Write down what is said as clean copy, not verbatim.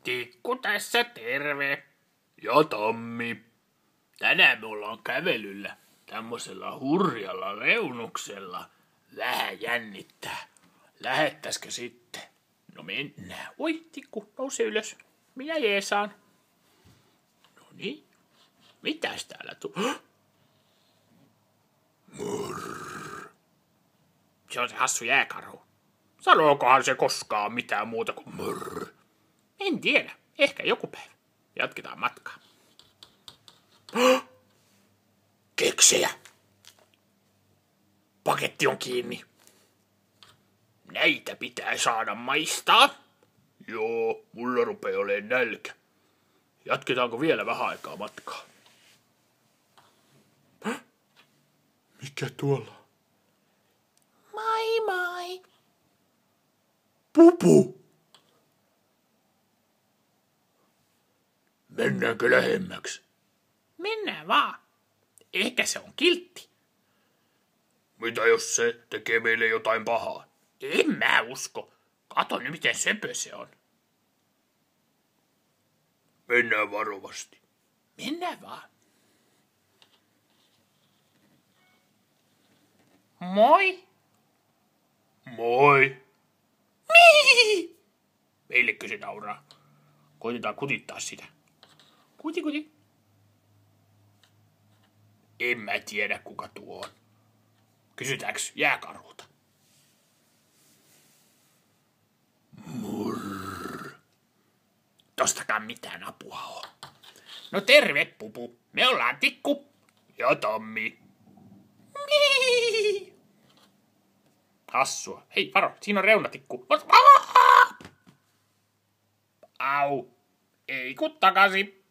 Tikku tässä terve. Ja Tammi. Tänään me ollaan kävelyllä tämmöisellä hurjalla reunuksella. Vähän jännittää. Lähettäisikö sitten? No mennään. Oi, Tikku, nouse ylös. Minä jeesaan. No niin. Mitäs täällä Se on se hassu jääkarhu. Sanookohan se koskaan mitään muuta kuin murr? En tiedä. Ehkä joku päivä. Jatketaan matkaa. Keksejä. Paketti on kiinni. Näitä pitää saada maistaa. Joo, mulla rupeaa olemaan nälkä. Jatketaanko vielä vähän aikaa matkaa? Mikä tuolla? Moi moi. Pupu! Mennäänkö lähemmäksi? Mennään vaan. Ehkä se on kiltti. Mitä jos se tekee meille jotain pahaa? En mä usko. Kato nyt miten söpö se on. Mennään varovasti. Mennään vaan. Moi. Moi! Mihihihi. Meillekö se nauraa? Koitetaan kutittaa sitä. Kuti. En mä tiedä kuka tuo on. Kysytäänkö jääkarhulta? Murr. Tostakaan mitään apua oo. No terve, Pupu. Me ollaan Tikku. Ja Tammi. Mihihihi. Hassua. Hei, varo, siinä on reunatikku. Au. Ei kun takaisin.